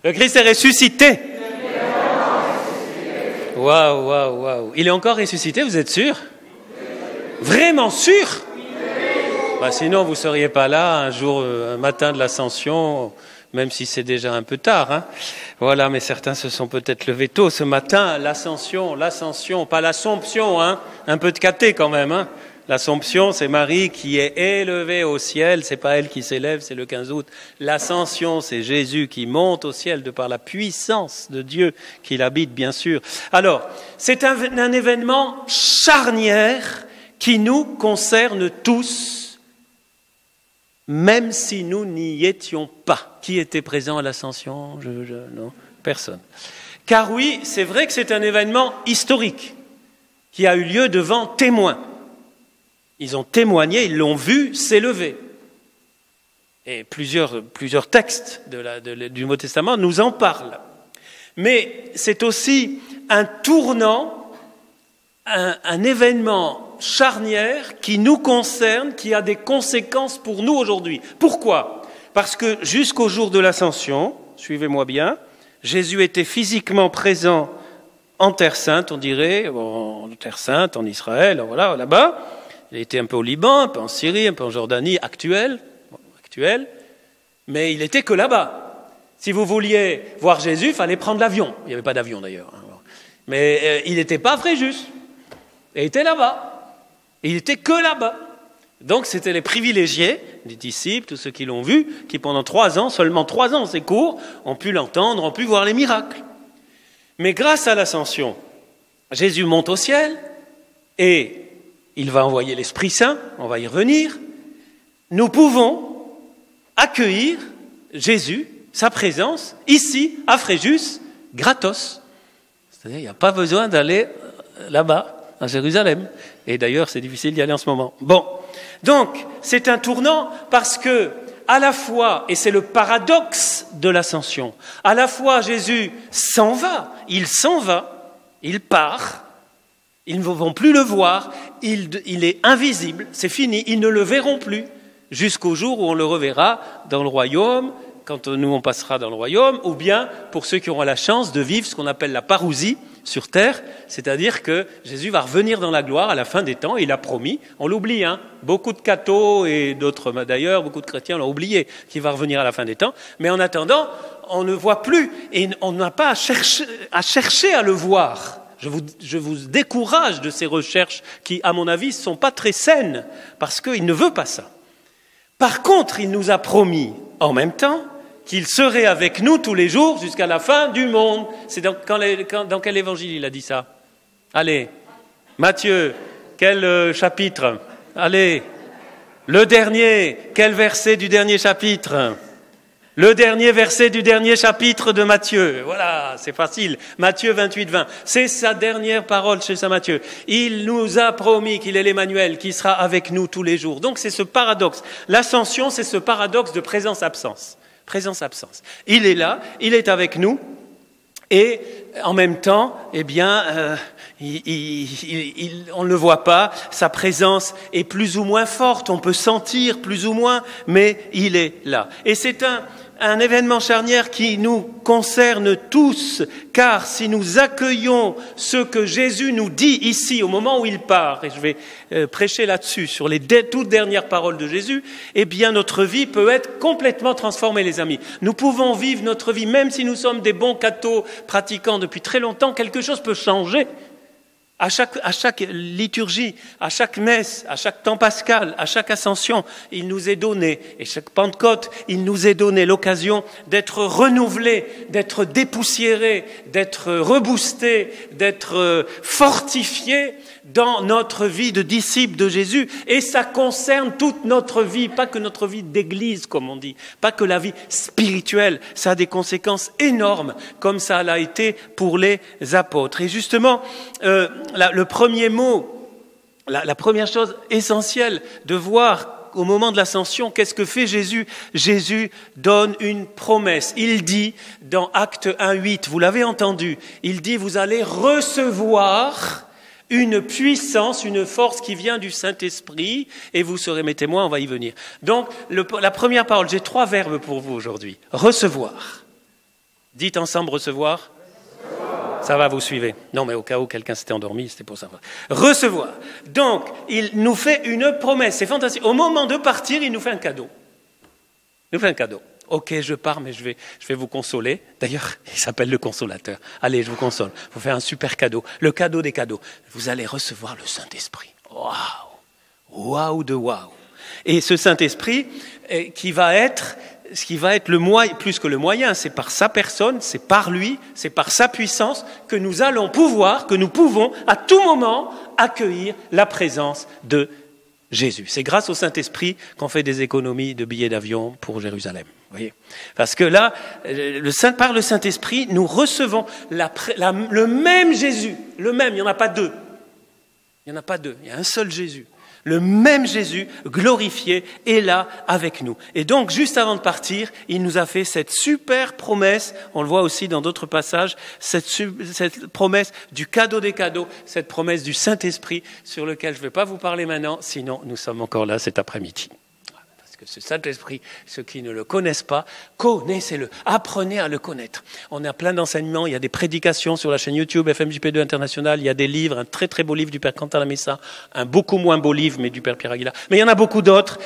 Le Christ est ressuscité. Waouh, waouh, waouh. Il est encore ressuscité, vous êtes sûr? Vraiment sûr? Bah, sinon, vous ne seriez pas là un jour, un matin de l'Ascension, même si c'est déjà un peu tard. Hein. Voilà, mais certains se sont peut-être levés tôt ce matin. L'Ascension, pas l'Assomption, hein. Un peu de caté quand même. Hein. L'Assomption, c'est Marie qui est élevée au ciel. C'est pas elle qui s'élève, c'est le 15 août. L'Ascension, c'est Jésus qui monte au ciel de par la puissance de Dieu qui l'habite, bien sûr. Alors, c'est un événement charnière qui nous concerne tous, même si nous n'y étions pas. Qui était présent à l'Ascension? Non, personne. Car oui, c'est vrai que c'est un événement historique qui a eu lieu devant témoins. Ils ont témoigné, ils l'ont vu s'élever. Et plusieurs textes du Nouveau Testament nous en parlent. Mais c'est aussi un tournant, un événement charnière qui nous concerne, qui a des conséquences pour nous aujourd'hui. Pourquoi? Parce que jusqu'au jour de l'Ascension, suivez-moi bien, Jésus était physiquement présent en Terre Sainte, on dirait, en Terre Sainte, en Israël, voilà, là-bas. Il était un peu au Liban, un peu en Syrie, un peu en Jordanie, actuelle, mais il n'était que là-bas. Si vous vouliez voir Jésus, il fallait prendre l'avion. Il n'y avait pas d'avion d'ailleurs. Mais il n'était pas à Fréjus. Il était là-bas. Il n'était que là-bas. Donc c'était les privilégiés, les disciples, tous ceux qui l'ont vu, qui pendant 3 ans, seulement 3 ans, c'est court, ont pu l'entendre, ont pu voir les miracles. Mais grâce à l'Ascension, Jésus monte au ciel et il va envoyer l'Esprit Saint, on va y revenir. Nous pouvons accueillir Jésus, sa présence, ici, à Fréjus, gratos. C'est-à-dire, il n'y a pas besoin d'aller là-bas, à Jérusalem. Et d'ailleurs, c'est difficile d'y aller en ce moment. Bon, donc, c'est un tournant parce que, à la fois, et c'est le paradoxe de l'Ascension, à la fois Jésus s'en va, il part, ils ne vont plus le voir, il est invisible, c'est fini, ils ne le verront plus jusqu'au jour où on le reverra dans le royaume, quand nous on passera dans le royaume, ou bien pour ceux qui auront la chance de vivre ce qu'on appelle la parousie sur terre, c'est-à-dire que Jésus va revenir dans la gloire à la fin des temps, il a promis, on l'oublie, hein, beaucoup de cathos et d'autres d'ailleurs, beaucoup de chrétiens l'ont oublié, qu'il va revenir à la fin des temps, mais en attendant, on ne voit plus et on n'a pas à chercher à le voir. Je vous décourage de ces recherches qui, à mon avis, ne sont pas très saines, parce qu'il ne veut pas ça. Par contre, il nous a promis, en même temps, qu'il serait avec nous tous les jours jusqu'à la fin du monde. C'est dans quel évangile il a dit ça? Allez, Matthieu, quel chapitre? Allez, le dernier, quel verset du dernier chapitre? Le dernier verset du dernier chapitre de Matthieu. Voilà, c'est facile. Matthieu 28, 20. C'est sa dernière parole chez saint Matthieu. Il nous a promis qu'il est l'Emmanuel, qui sera avec nous tous les jours. Donc c'est ce paradoxe. L'ascension, c'est ce paradoxe de présence-absence. Présence-absence. Il est là, il est avec nous. Et en même temps, eh bien, on ne le voit pas, sa présence est plus ou moins forte, on peut sentir plus ou moins, mais il est là. Et c'est un événement charnière qui nous concerne tous, car si nous accueillons ce que Jésus nous dit ici au moment où il part, et je vais prêcher là-dessus, sur les toutes dernières paroles de Jésus, eh bien notre vie peut être complètement transformée, les amis. Nous pouvons vivre notre vie, même si nous sommes des bons cathos pratiquants depuis très longtemps, quelque chose peut changer. À chaque liturgie, à chaque messe, à chaque temps pascal, à chaque ascension, il nous est donné, et chaque Pentecôte, il nous est donné l'occasion d'être renouvelé, d'être dépoussiéré, d'être reboosté, d'être fortifié dans notre vie de disciple de Jésus. Et ça concerne toute notre vie, pas que notre vie d'église, comme on dit, pas que la vie spirituelle. Ça a des conséquences énormes, comme ça l'a été pour les apôtres. Et justement, le premier mot, la première chose essentielle de voir au moment de l'ascension, qu'est-ce que fait Jésus? Jésus donne une promesse. Il dit dans Actes 1:8, vous l'avez entendu, il dit vous allez recevoir une puissance, une force qui vient du Saint-Esprit et vous serez mes témoins, on va y venir. Donc la première parole, j'ai 3 verbes pour vous aujourd'hui. Recevoir, Dites ensemble recevoir. Ça va, vous suivez. Non, mais au cas où quelqu'un s'était endormi, c'était pour ça. Recevoir. Donc, il nous fait une promesse. C'est fantastique. Au moment de partir, il nous fait un cadeau. Il nous fait un cadeau. Ok, je pars, mais je vais vous consoler. D'ailleurs, il s'appelle le consolateur. Allez, je vous console. Je vous fais un super cadeau. Le cadeau des cadeaux. Vous allez recevoir le Saint-Esprit. Waouh! Waouh de waouh! Et ce Saint-Esprit, qui va être le moyen, plus que le moyen, c'est par sa personne, c'est par lui, c'est par sa puissance que nous pouvons à tout moment accueillir la présence de Jésus. C'est grâce au Saint-Esprit qu'on fait des économies de billets d'avion pour Jérusalem. Voyez, parce que là, par le Saint-Esprit, nous recevons le même Jésus, le même, il n'y en a pas deux. Il n'y en a pas deux, il y a un seul Jésus. Le même Jésus glorifié est là avec nous. Et donc, juste avant de partir, il nous a fait cette super promesse, on le voit aussi dans d'autres passages, cette promesse du cadeau des cadeaux, cette promesse du Saint-Esprit sur lequel je ne vais pas vous parler maintenant, sinon nous sommes encore là cet après-midi. Que ce Saint-Esprit, ceux qui ne le connaissent pas, connaissez-le, apprenez à le connaître. On a plein d'enseignements, il y a des prédications sur la chaîne YouTube FMJP2 International, il y a des livres, un très très beau livre du Père Quentin Lamessa, un beaucoup moins beau livre, mais du Père Pierre Aguilar. Mais il y en a beaucoup d'autres,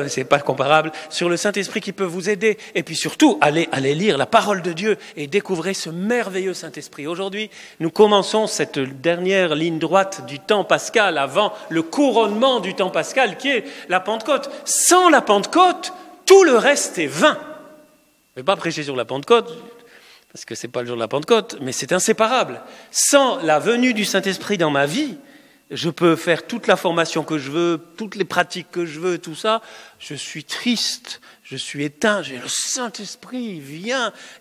c'est pas comparable, sur le Saint-Esprit qui peut vous aider. Et puis surtout, allez lire la parole de Dieu et découvrez ce merveilleux Saint-Esprit. Aujourd'hui, nous commençons cette dernière ligne droite du temps pascal avant le couronnement du temps pascal qui est la Pentecôte. Sans la Pentecôte, tout le reste est vain. Je ne vais pas prêcher sur la Pentecôte, parce que ce n'est pas le jour de la Pentecôte, mais c'est inséparable. Sans la venue du Saint-Esprit dans ma vie, je peux faire toute la formation que je veux, toutes les pratiques que je veux, tout ça. Je suis triste, je suis éteint. Le Saint-Esprit,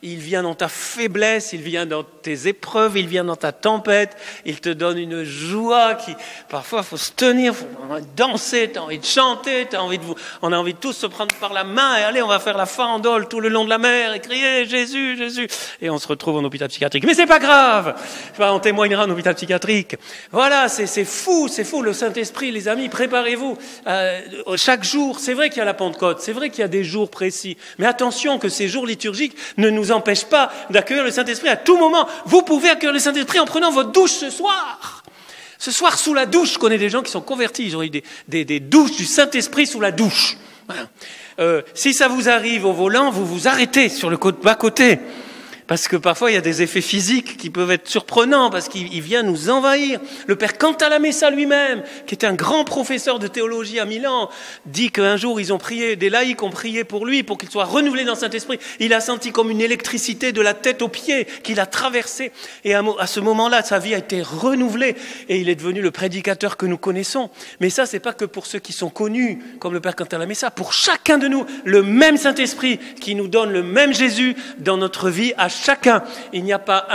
il vient dans ta faiblesse, il vient dans tes épreuves, il vient dans ta tempête. Il te donne une joie qui, parfois, il faut se tenir, il faut danser, tu as envie de chanter, on a envie de tous se prendre par la main et allez, on va faire la farandole tout le long de la mer et crier Jésus, Jésus. Et on se retrouve en hôpital psychiatrique. Mais c'est pas grave, on témoignera en hôpital psychiatrique. Voilà, c'est fou, le Saint-Esprit, les amis, préparez-vous. Chaque jour, c'est vrai qu'il y a la Pentecôte, c'est vrai qu'il y a des jours précis, mais attention que ces jours liturgiques ne nous empêchent pas d'accueillir le Saint-Esprit à tout moment. Vous pouvez accueillir le Saint-Esprit en prenant votre douche ce soir. Ce soir, sous la douche, je connais des gens qui sont convertis, ils ont eu des douches du Saint-Esprit sous la douche. Voilà. Si ça vous arrive au volant, vous vous arrêtez sur le bas-côté. Parce que parfois, il y a des effets physiques qui peuvent être surprenants, parce qu'il vient nous envahir. Le Père Quentin Lamessa lui-même, qui était un grand professeur de théologie à Milan, dit qu'un jour, des laïcs ont prié pour lui, pour qu'il soit renouvelé dans le Saint-Esprit. Il a senti comme une électricité de la tête aux pieds qu'il a traversé. Et à ce moment-là, sa vie a été renouvelée. Et il est devenu le prédicateur que nous connaissons. Mais ça, c'est pas que pour ceux qui sont connus, comme le Père Quentin Lamessa. Pour chacun de nous, le même Saint-Esprit qui nous donne le même Jésus dans notre vie à chacun. Il n'y a pas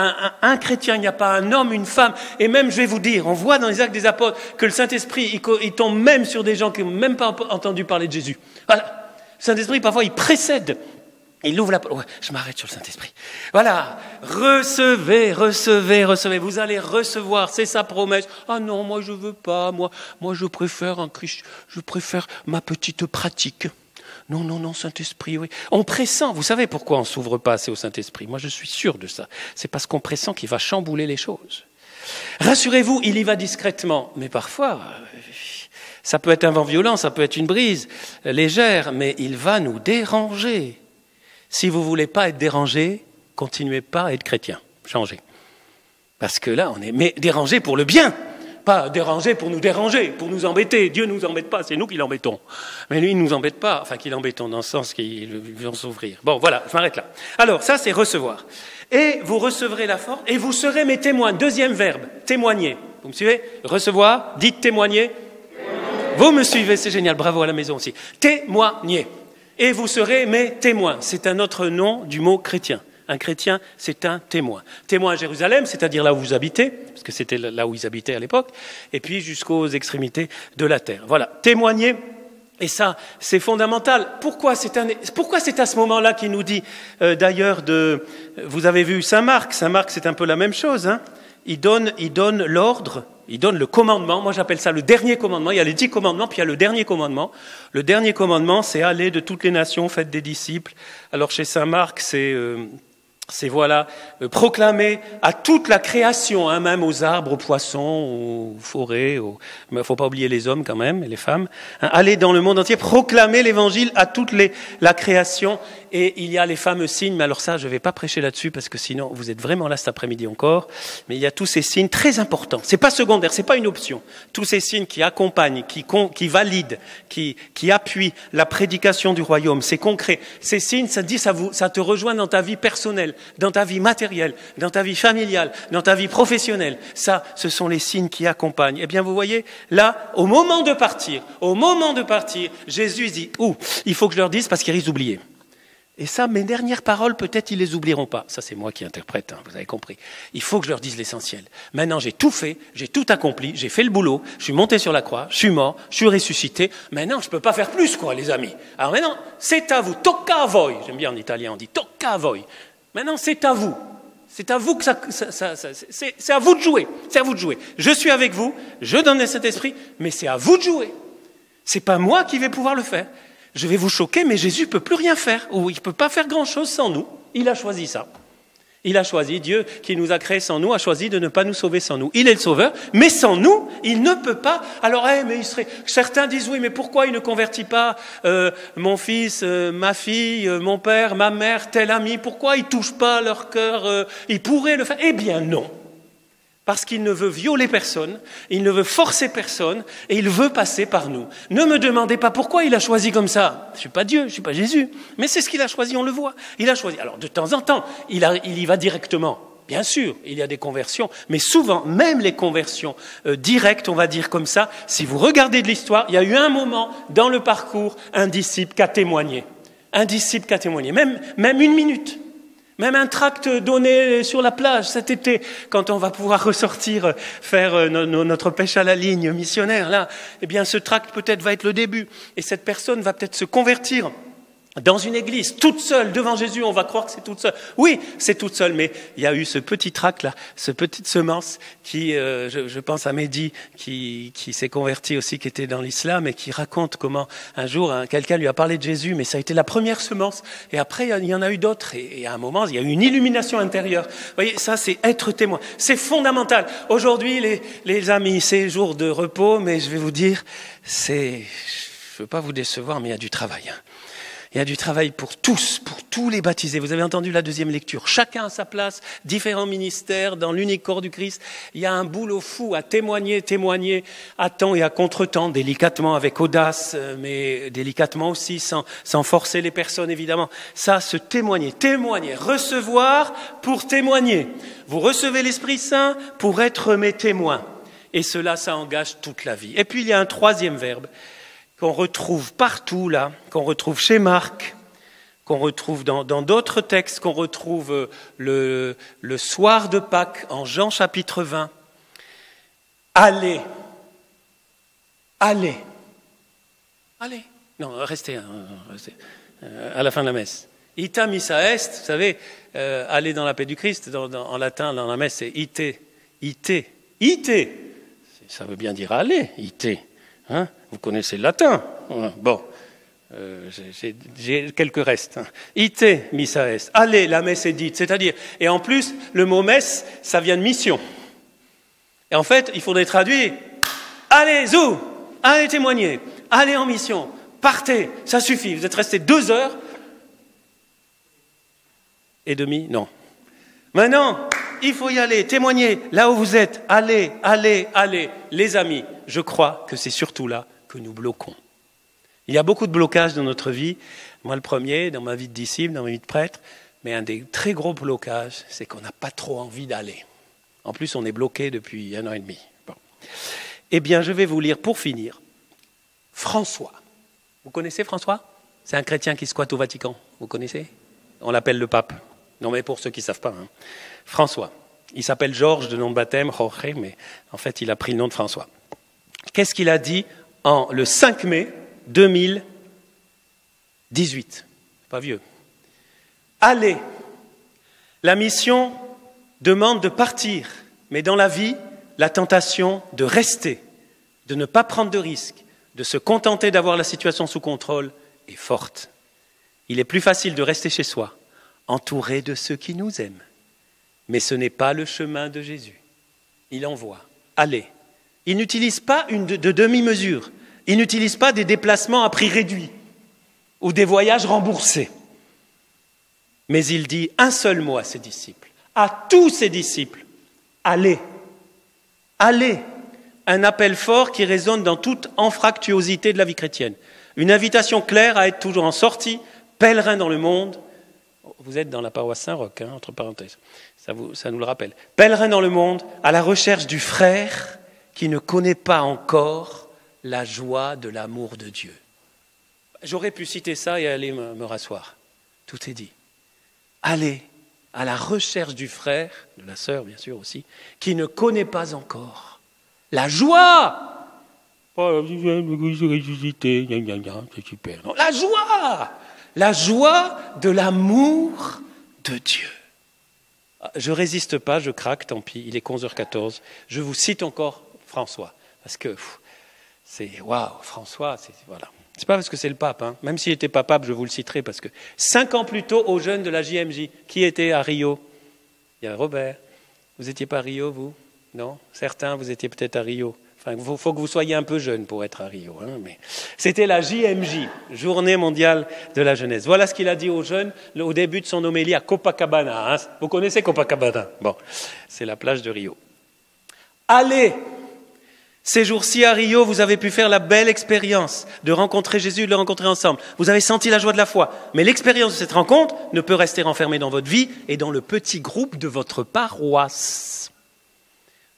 un chrétien, il n'y a pas un homme, une femme. Et même, je vais vous dire, on voit dans les Actes des Apôtres que le Saint-Esprit, il tombe même sur des gens qui n'ont même pas entendu parler de Jésus. Voilà. Le Saint-Esprit, parfois, il précède. Il ouvre la porte. Ouais, je m'arrête sur le Saint-Esprit. Voilà. Recevez. Vous allez recevoir. C'est sa promesse. Ah non, moi, je veux pas. Moi, je préfère je préfère ma petite pratique. Non, Saint-Esprit, oui. On pressent, vous savez pourquoi on ne s'ouvre pas assez au Saint-Esprit? Moi, je suis sûr de ça. C'est parce qu'on pressent qu'il va chambouler les choses. Rassurez-vous, il y va discrètement. Mais parfois, ça peut être un vent violent, ça peut être une brise légère, mais il va nous déranger. Si vous ne voulez pas être dérangé, continuez pas à être chrétien. Changez. Parce que là, mais dérangé pour le bien. Pas déranger pour nous embêter. Dieu ne nous embête pas, c'est nous qui l'embêtons. Mais lui, il ne nous embête pas, enfin qu'il l'embêtons dans le sens qu'il veut s'ouvrir. Bon, voilà, je m'arrête là. Alors, ça, c'est recevoir. Et vous recevrez la force, et vous serez mes témoins. Deuxième verbe, témoigner. Vous me suivez? Recevoir, dites témoigner. Vous me suivez, c'est génial, bravo à la maison aussi. Témoigner. Et vous serez mes témoins. C'est un autre nom du mot chrétien. Un chrétien, c'est un témoin. Témoin à Jérusalem, c'est-à-dire là où vous habitez, parce que c'était là où ils habitaient à l'époque, et puis jusqu'aux extrémités de la terre. Voilà, témoigner, et ça, c'est fondamental. Pourquoi c'est à ce moment-là qu'il nous dit, d'ailleurs, vous avez vu Saint Marc, c'est un peu la même chose, hein. Il donne l'ordre, il donne le commandement. Moi, j'appelle ça le dernier commandement. Il y a les 10 commandements, puis il y a le dernier commandement. Le dernier commandement, c'est aller de toutes les nations, faites des disciples. Alors, chez Saint Marc, c'est C'est voilà, proclamer à toute la création, hein, même aux arbres, aux poissons, aux forêts, mais il ne faut pas oublier les hommes quand même, et les femmes, hein, aller dans le monde entier, proclamer l'évangile à toute la création. Et il y a les fameux signes, mais alors ça, je ne vais pas prêcher là-dessus parce que sinon, vous êtes vraiment là cet après-midi encore. Mais il y a tous ces signes très importants. C'est pas secondaire, c'est pas une option. Tous ces signes qui accompagnent, qui valident, qui appuient la prédication du royaume. C'est concret. Ces signes, ça te rejoint dans ta vie personnelle, dans ta vie matérielle, dans ta vie familiale, dans ta vie professionnelle. Ça, ce sont les signes qui accompagnent. Eh bien, vous voyez, là, au moment de partir, Jésus dit, il faut que je leur dise parce qu'ils risquent d'oublier. Et ça, mes dernières paroles, peut-être ils les oublieront pas. Ça, c'est moi qui interprète, hein, vous avez compris. Il faut que je leur dise l'essentiel. Maintenant, j'ai tout fait, j'ai tout accompli, j'ai fait le boulot, je suis monté sur la croix, je suis mort, je suis ressuscité. Maintenant, je peux pas faire plus, quoi, les amis. Alors maintenant, c'est à vous. Tocca a voi. J'aime bien en italien, on dit tocca a voi. Maintenant, c'est à vous. C'est à vous que c'est à vous de jouer. C'est à vous de jouer. Je suis avec vous, je donne cet esprit, mais c'est à vous de jouer. C'est pas moi qui vais pouvoir le faire. Je vais vous choquer, mais Jésus ne peut plus rien faire, ou il ne peut pas faire grand-chose sans nous. Il a choisi ça. Il a choisi, Dieu qui nous a créés sans nous, a choisi de ne pas nous sauver sans nous. Il est le sauveur, mais sans nous, il ne peut pas. Alors, mais certains disent, oui, mais pourquoi il ne convertit pas mon fils, ma fille, mon père, ma mère, tel ami? Pourquoi il ne touche pas leur cœur? Il pourrait le faire. Eh bien non. Parce qu'il ne veut violer personne, il ne veut forcer personne, et il veut passer par nous. Ne me demandez pas pourquoi il a choisi comme ça. Je ne suis pas Dieu, je ne suis pas Jésus, mais c'est ce qu'il a choisi, on le voit. Il a choisi. Alors de temps en temps, il y va directement. Bien sûr, il y a des conversions, mais souvent, même les conversions directes, on va dire comme ça, si vous regardez de l'histoire, il y a eu un moment dans le parcours, un disciple qui a témoigné. Un disciple qui a témoigné, même une minute. Même un tract donné sur la plage cet été, quand on va pouvoir ressortir faire notre pêche à la ligne missionnaire, là, eh bien ce tract peut-être va être le début. Et cette personne va peut-être se convertir dans une église, toute seule, devant Jésus, on va croire que c'est toute seule. Oui, c'est toute seule, mais il y a eu ce petit tract-là, ce petite semence qui, je pense à Mehdi, qui s'est converti aussi, qui était dans l'islam et qui raconte comment un jour, quelqu'un lui a parlé de Jésus, mais ça a été la première semence. Et après, il y en a eu d'autres. Et à un moment, il y a eu une illumination intérieure. Vous voyez, ça, c'est être témoin. C'est fondamental. Aujourd'hui, les amis, c'est jour de repos, mais je vais vous dire, je ne veux pas vous décevoir, mais il y a du travail. Il y a du travail pour tous les baptisés. Vous avez entendu la deuxième lecture. Chacun à sa place, différents ministères, dans l'unique corps du Christ. Il y a un boulot fou à témoigner à temps et à contre-temps, délicatement, avec audace, mais délicatement aussi, sans forcer les personnes, évidemment. Ça, se témoigner, recevoir pour témoigner. Vous recevez l'Esprit Saint pour être mes témoins. Et cela, ça engage toute la vie. Et puis, il y a un troisième verbe qu'on retrouve partout là, qu'on retrouve chez Marc, qu'on retrouve dans d'autres textes, qu'on retrouve le soir de Pâques en Jean chapitre 20. Allez. Non, restez à la fin de la messe. Ita missa est, vous savez, aller dans la paix du Christ, en latin, dans la messe, c'est ite. Ça veut bien dire aller, ite. Hein? Vous connaissez le latin. Bon, j'ai quelques restes. Ite missa est. Allez, la messe est dite. C'est-à-dire, et en plus, le mot messe, ça vient de mission. Et en fait, il faudrait traduire. Allez, zou, allez témoigner, allez en mission, partez, ça suffit. Vous êtes restés 2 heures et demie, non. Maintenant, il faut y aller, témoigner là où vous êtes. Allez. Les amis, je crois que c'est surtout là que nous bloquons. Il y a beaucoup de blocages dans notre vie. Moi, le premier, dans ma vie de disciple, dans ma vie de prêtre. Mais un des très gros blocages, c'est qu'on n'a pas trop envie d'aller. En plus, on est bloqué depuis 1 an et demi. Bon. Eh bien, je vais vous lire, pour finir, François. Vous connaissez François? C'est un chrétien qui squatte au Vatican. Vous connaissez? On l'appelle le pape. Non, mais pour ceux qui ne savent pas. Hein. François. Il s'appelle Georges de nom de baptême, Jorge, mais en fait, il a pris le nom de François. Qu'est-ce qu'il a dit le 5 mai 2018? Pas vieux. Allez. La mission demande de partir, mais dans la vie, la tentation de rester, de ne pas prendre de risques, de se contenter d'avoir la situation sous contrôle est forte. Il est plus facile de rester chez soi, entourés de ceux qui nous aiment. Mais ce n'est pas le chemin de Jésus. Il envoie. Allez. Il n'utilise pas de demi-mesure. Il n'utilise pas des déplacements à prix réduit ou des voyages remboursés. Mais il dit un seul mot à ses disciples, à tous ses disciples, allez, allez. Un appel fort qui résonne dans toute anfractuosité de la vie chrétienne. Une invitation claire à être toujours en sortie, pèlerin dans le monde. Vous êtes dans la paroisse Saint-Roch, entre parenthèses, ça nous le rappelle. Pèlerin dans le monde, à la recherche du frère qui ne connaît pas encore la joie de l'amour de Dieu. J'aurais pu citer ça et aller me rasseoir. Tout est dit. Allez à la recherche du frère, de la sœur bien sûr aussi, qui ne connaît pas encore la joie. Oh, je suis ressuscité, c'est super. Non, la joie de l'amour de Dieu. Je ne résiste pas, je craque, tant pis, il est 11h14. Je vous cite encore François, parce que c'est waouh, François, voilà. C'est pas parce que c'est le pape, même s'il n'était pas pape, je vous le citerai, parce que 5 ans plus tôt, aux jeunes de la JMJ, qui était à Rio? Il y a Robert. Vous n'étiez pas à Rio, vous? Non? Certains, vous étiez peut-être à Rio. Enfin, il faut que vous soyez un peu jeune pour être à Rio. Mais c'était la JMJ, Journée mondiale de la jeunesse. Voilà ce qu'il a dit aux jeunes au début de son homélie à Copacabana. Vous connaissez Copacabana? Bon, c'est la plage de Rio. Allez! Ces jours-ci à Rio, vous avez pu faire la belle expérience de rencontrer Jésus, de le rencontrer ensemble. Vous avez senti la joie de la foi. Mais l'expérience de cette rencontre ne peut rester renfermée dans votre vie et dans le petit groupe de votre paroisse,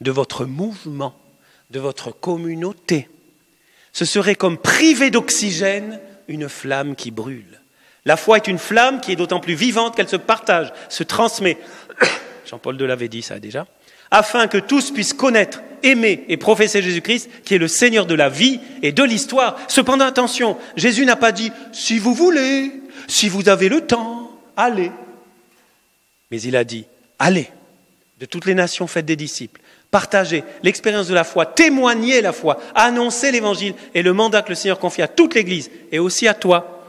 de votre mouvement, de votre communauté. Ce serait comme priver d'oxygène une flamme qui brûle. La foi est une flamme qui est d'autant plus vivante qu'elle se partage, se transmet. Jean-Paul II l'avait dit ça déjà. Afin que tous puissent connaître, aimer et professer Jésus-Christ, qui est le Seigneur de la vie et de l'histoire. Cependant, attention, Jésus n'a pas dit « si vous voulez, si vous avez le temps, allez ». Mais il a dit « allez, de toutes les nations faites des disciples, partagez l'expérience de la foi, témoignez la foi, annoncez l'Évangile et le mandat que le Seigneur confie à toute l'Église et aussi à toi.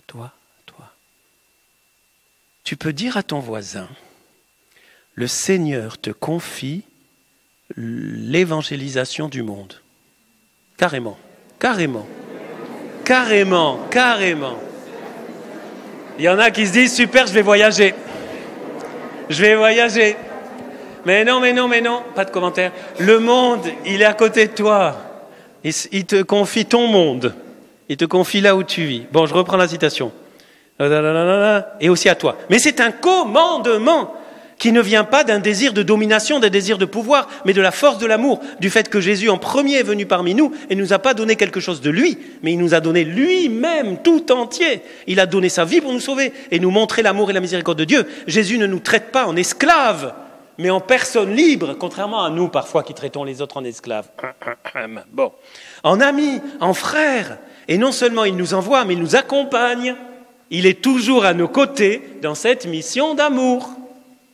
Toi. Tu peux dire à ton voisin « le Seigneur te confie l'évangélisation du monde. » Carrément. Il y en a qui se disent, super, je vais voyager. Mais non, pas de commentaire. Le monde, il est à côté de toi. Il te confie ton monde. Il te confie là où tu vis. Bon, je reprends la citation. Et aussi à toi. Mais c'est un commandement qui ne vient pas d'un désir de domination, d'un désir de pouvoir, mais de la force de l'amour, du fait que Jésus en premier est venu parmi nous et ne nous a pas donné quelque chose de lui, mais il nous a donné lui-même tout entier. Il a donné sa vie pour nous sauver et nous montrer l'amour et la miséricorde de Dieu. Jésus ne nous traite pas en esclaves, mais en personnes libres, contrairement à nous parfois qui traitons les autres en esclaves. Bon, en amis, en frères. Et non seulement il nous envoie, mais il nous accompagne. Il est toujours à nos côtés dans cette mission d'amour.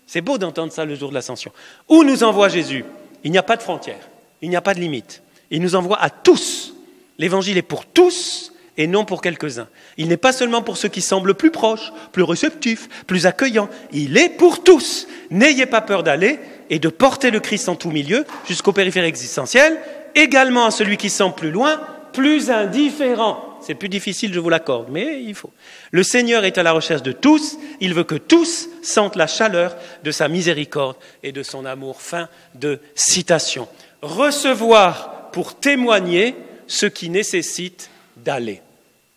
C'est beau d'entendre ça le jour de l'Ascension. Où nous envoie Jésus? Il n'y a pas de frontières, il n'y a pas de limite. Il nous envoie à tous. L'Évangile est pour tous et non pour quelques-uns. Il n'est pas seulement pour ceux qui semblent plus proches, plus réceptifs, plus accueillants. Il est pour tous. N'ayez pas peur d'aller et de porter le Christ en tout milieu jusqu'au périphérique existentiel, également à celui qui semble plus loin, plus indifférent. C'est plus difficile, je vous l'accorde, mais il faut. Le Seigneur est à la recherche de tous. Il veut que tous sentent la chaleur de sa miséricorde et de son amour. Fin de citation. Recevoir pour témoigner ce qui nécessite d'aller.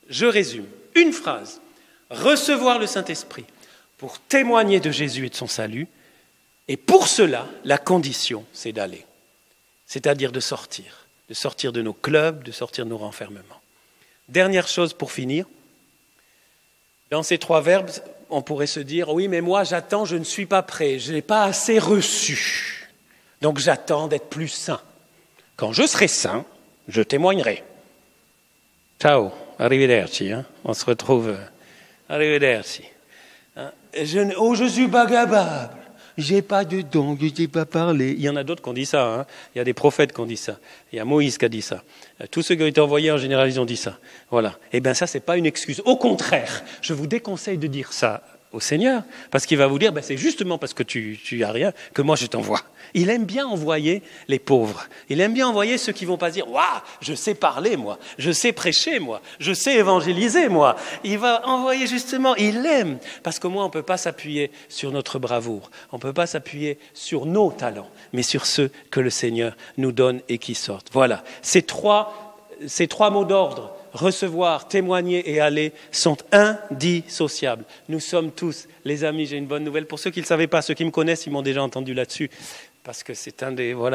Je résume. Une phrase. Recevoir le Saint-Esprit pour témoigner de Jésus et de son salut. Et pour cela, la condition, c'est d'aller. C'est-à-dire de sortir de nos clubs, de sortir de nos renfermements. Dernière chose pour finir. Dans ces 3 verbes, on pourrait se dire, oui, mais moi j'attends, je ne suis pas prêt, je n'ai pas assez reçu. Donc j'attends d'être plus saint. Quand je serai saint, je témoignerai. Ciao, arrivederci, on se retrouve. Arrivederci. Je suis pas capable. J'ai pas de don, je ne sais pas parler. Il y en a d'autres qui ont dit ça. Il y a des prophètes qui ont dit ça. Il y a Moïse qui a dit ça. Tous ceux qui ont été envoyés, en général, ils ont dit ça. Voilà. Eh bien, ça, ce n'est pas une excuse. Au contraire, je vous déconseille de dire ça au Seigneur, parce qu'il va vous dire, c'est justement parce que tu as rien que moi je t'envoie. Il aime bien envoyer les pauvres. Il aime bien envoyer ceux qui vont pas dire, waouh, je sais parler moi, je sais prêcher moi, je sais évangéliser moi. Il va envoyer justement, il aime, parce que moi on peut pas s'appuyer sur notre bravoure, on peut pas s'appuyer sur nos talents, mais sur ceux que le Seigneur nous donne et qui sortent. Voilà, ces trois mots d'ordre, recevoir, témoigner et aller, sont indissociables. Nous sommes tous, les amis, j'ai une bonne nouvelle. Pour ceux qui ne le savaient pas, ceux qui me connaissent, ils m'ont déjà entendu là-dessus. Parce que c'est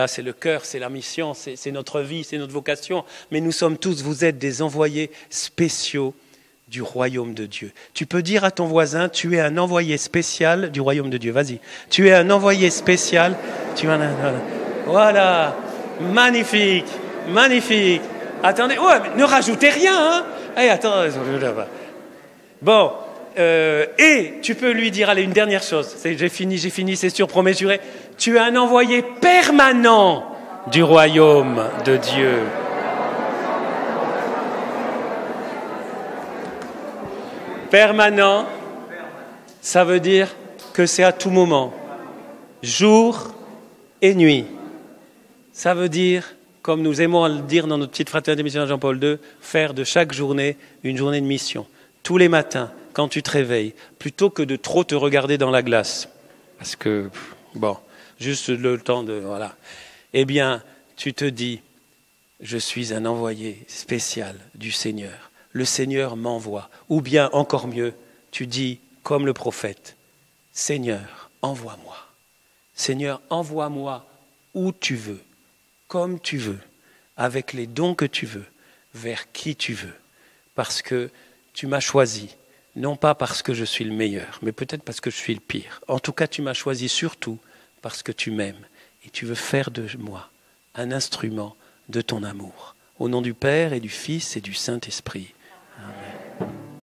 c'est le cœur, c'est la mission, c'est notre vie, c'est notre vocation. Mais nous sommes tous, vous êtes des envoyés spéciaux du royaume de Dieu. Tu peux dire à ton voisin, tu es un envoyé spécial du royaume de Dieu. Vas-y. Tu es un envoyé spécial. Voilà. Magnifique. Magnifique. Attendez, ne rajoutez rien, hein. Attends. Bon, et tu peux lui dire, allez, une dernière chose. J'ai fini, c'est sûr, promets, juré. Tu es un envoyé permanent du royaume de Dieu. Permanent, ça veut dire que c'est à tout moment, jour et nuit. Ça veut dire, comme nous aimons à le dire dans notre petite fraternité missionnaire Jean-Paul II, faire de chaque journée une journée de mission. Tous les matins, quand tu te réveilles, plutôt que de trop te regarder dans la glace, parce que, juste le temps de... Voilà. Eh bien, tu te dis, je suis un envoyé spécial du Seigneur. Le Seigneur m'envoie. Ou bien, encore mieux, tu dis, comme le prophète, Seigneur, envoie-moi. Seigneur, envoie-moi où tu veux, comme tu veux, avec les dons que tu veux, vers qui tu veux. Parce que tu m'as choisi, non pas parce que je suis le meilleur, mais peut-être parce que je suis le pire. En tout cas, tu m'as choisi surtout parce que tu m'aimes et tu veux faire de moi un instrument de ton amour. Au nom du Père et du Fils et du Saint-Esprit.